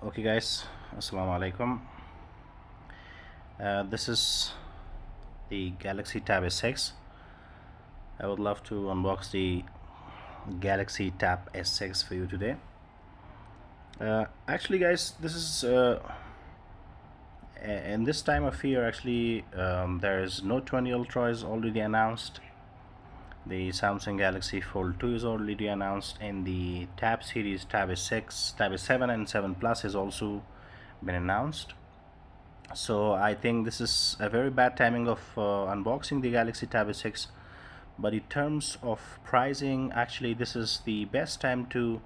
Okay guys, assalamu alaikum. This is the Galaxy Tab S6. I would love to unbox the Galaxy Tab S6 for you today. Actually guys, this is in this time of year actually there is Note 20 Ultra is already announced. The Samsung Galaxy Fold 2 is already announced, and the Tab series Tab S6, Tab S7 and 7 Plus has also been announced. So I think this is a very bad timing of unboxing the Galaxy Tab S6, but in terms of pricing, actually this is the best time to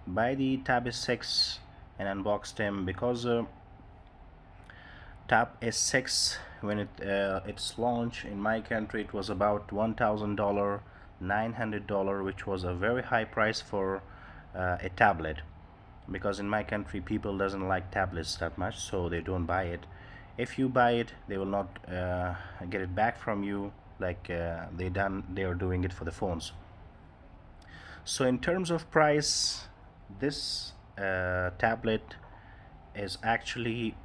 buy the Tab S6 and unbox them, because Tab S6, when its launch in my country, it was about $1,000, $900, which was a very high price for a tablet, because in my country people doesn't like tablets that much, so they don't buy it. If you buy it, they will not get it back from you like they are doing it for the phones. So in terms of price, this tablet is actually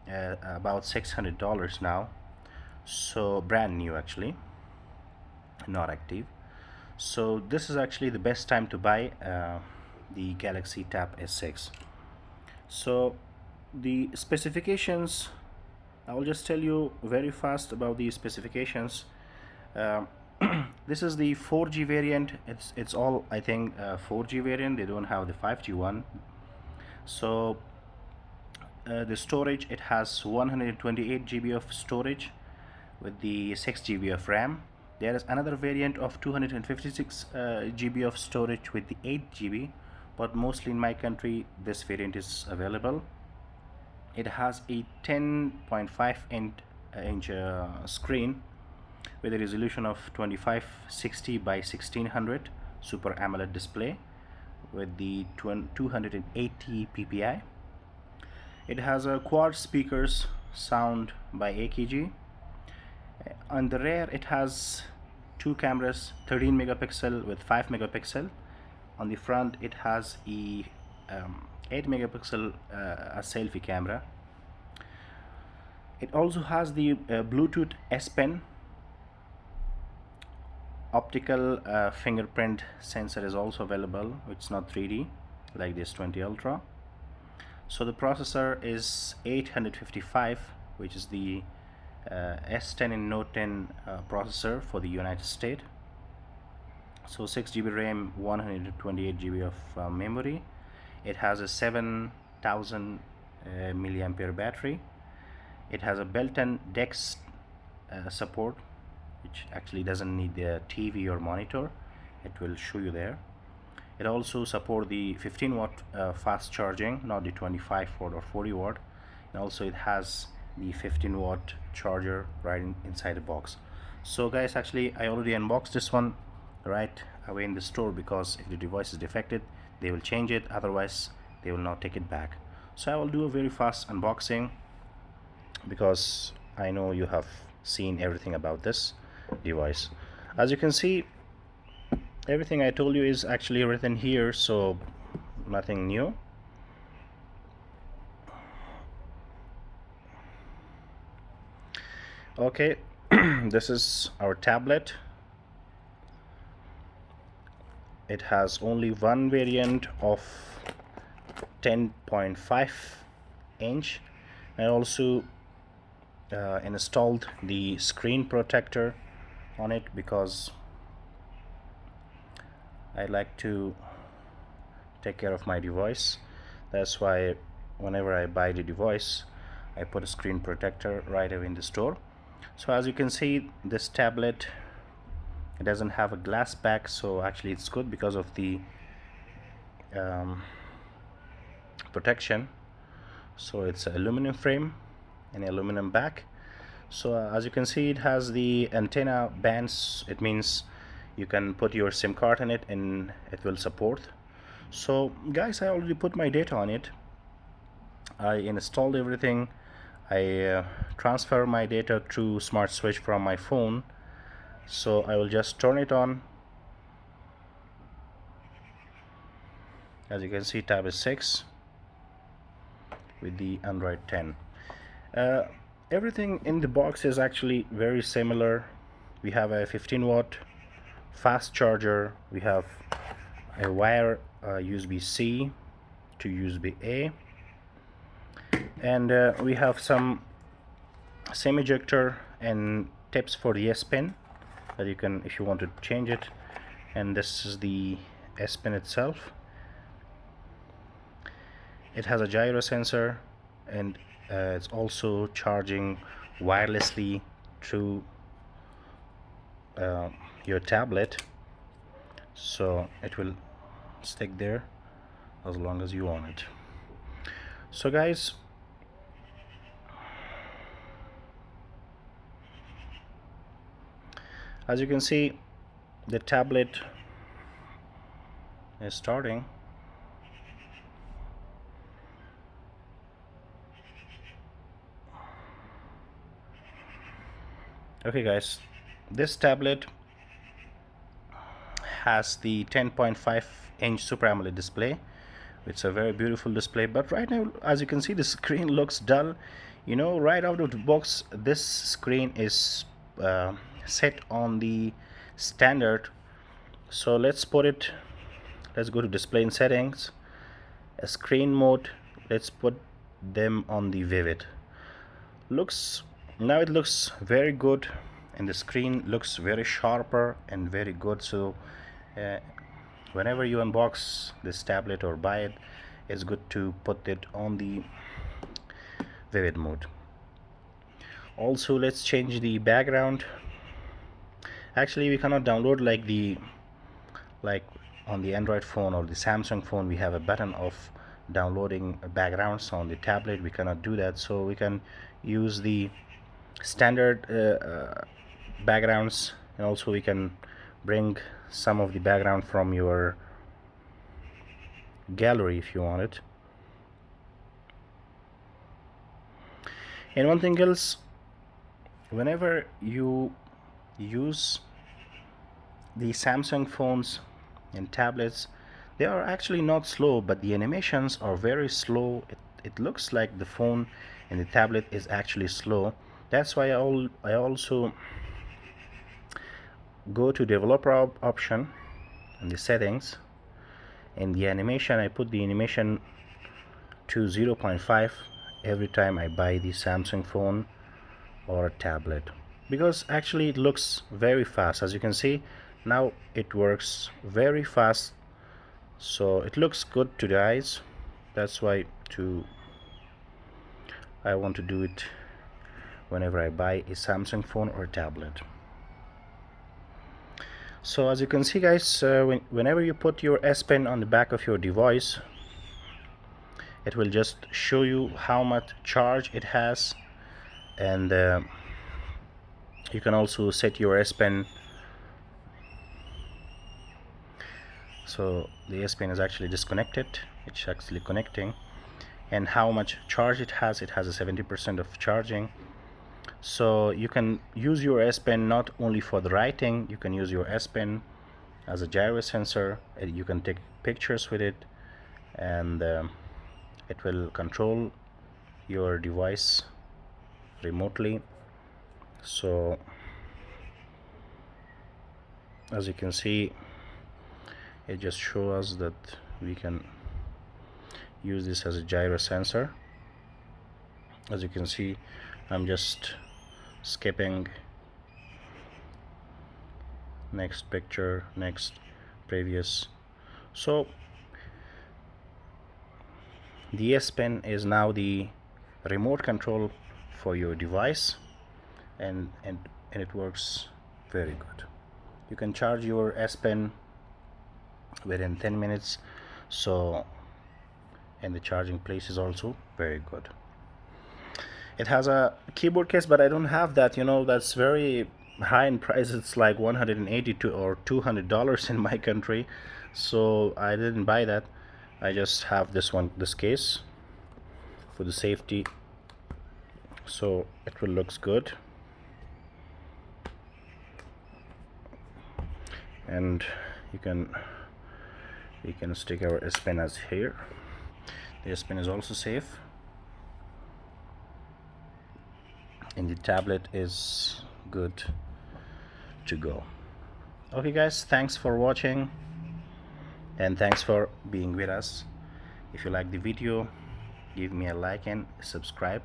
about $600 now, so brand new actually, not active. So this is actually the best time to buy the Galaxy Tab S6. So the specifications, I will just tell you very fast about the specifications. Um, this is the 4G variant. It's all, I think, 4G variant. They don't have the 5G one. So the storage, it has 128 GB of storage with the 6 GB of RAM. There is another variant of 256 GB of storage with the 8 GB, but mostly in my country this variant is available. It has a 10.5 inch screen with a resolution of 2560 by 1600 Super AMOLED display with the 280 ppi. It has a quad speakers sound by AKG. On the rear, it has two cameras, 13 megapixel with 5 megapixel. On the front, it has a 8 megapixel a selfie camera. It also has the Bluetooth S Pen. Optical fingerprint sensor is also available. It's not 3D like this 20 Ultra. So the processor is 855, which is the S10 and Note 10 processor for the United States. So 6 GB RAM, 128 GB of memory. It has a 7000 milliampere battery. It has a built-in DeX support, which actually doesn't need the TV or monitor. It will show you there. It also support the 15 watt fast charging, not the 25 watt or 40 watt. And also it has the 15 watt charger right inside the box. So guys, actually I already unboxed this one right away in the store, because if the device is defective they will change it, otherwise they will not take it back. So I will do a very fast unboxing, because I know you have seen everything about this device. As you can see, everything I told you is actually written here, so nothing new. Okay, this is our tablet. It has only one variant of 10.5 inch. I also installed the screen protector on it, because I like to take care of my device. That's why whenever I buy the device, I put a screen protector right away in the store. So as you can see, this tablet, it doesn't have a glass back, so actually it's good because of the protection. So it's an aluminum frame and aluminum back. So as you can see, it has the antenna bands. It means you can put your SIM card in it and it will support. So guys, I already put my data on it. I installed everything. I transfer my data through smart switch from my phone. So I will just turn it on. As you can see, tab is 6. with the Android 10. uh, Everything in the box is actually very similar. We have a 15-watt fast charger, we have a wire USB-C to USB-A, and we have some SIM ejector and tips for the S Pen that you can, if you want to change it. And this is the S Pen itself. It has a gyro sensor, and it's also charging wirelessly through your tablet, so it will stick there as long as you want it. So guys, as you can see, the tablet is starting. Okay guys, this tablet has the 10.5-inch Super AMOLED display. It's a very beautiful display, but right now, as you can see, the screen looks dull. You know, right out of the box, this screen is set on the standard. So let's go to display and settings, a screen mode. Let's put them on the vivid. Now it looks very good, and the screen looks very sharper and very good. So whenever you unbox this tablet or buy it, it's good to put it on the vivid mode. Also, let's change the background. Actually, we cannot download like on the Android phone or the Samsung phone. We have a button of downloading backgrounds. On the tablet we cannot do that, so we can use the standard backgrounds, and also we can bring some of the background from your gallery if you want it. And one thing else, whenever you use the Samsung phones and tablets, they are actually not slow, but the animations are very slow. It looks like the phone and the tablet is actually slow. That's why I also go to developer option in the settings. In the animation, I put the animation to 0.5 every time I buy the Samsung phone or a tablet, because actually it looks very fast. As you can see, now it works very fast, so it looks good to the eyes. That's why I want to do it whenever I buy a Samsung phone or a tablet. So as you can see guys, whenever you put your S Pen on the back of your device, it will just show you how much charge it has, and you can also set your S Pen. So the S Pen is actually disconnected, it's actually connecting, and how much charge it has. It has a 70% of charging. So you can use your S Pen not only for the writing, you can use your S Pen as a gyro sensor, and you can take pictures with it, and it will control your device remotely. So as you can see, it just shows us that we can use this as a gyro sensor. As you can see, I'm just skipping next picture, next, previous. So the S Pen is now the remote control for your device, and it works very good. You can charge your S Pen within 10 minutes. So, and the charging place is also very good. It has a keyboard case, but I don't have that. You know, that's very high in price. It's like $180 or $200 in my country, so I didn't buy that. I just have this case for the safety, so it will looks good. And we can stick our S Pen as here. The S Pen is also safe. and the tablet is good to go. Okay guys, thanks for watching and thanks for being with us. If you like the video, give me a like and subscribe.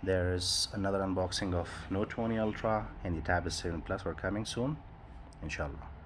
There is another unboxing of Note 20 Ultra and the Tablet 7 Plus are coming soon, inshallah.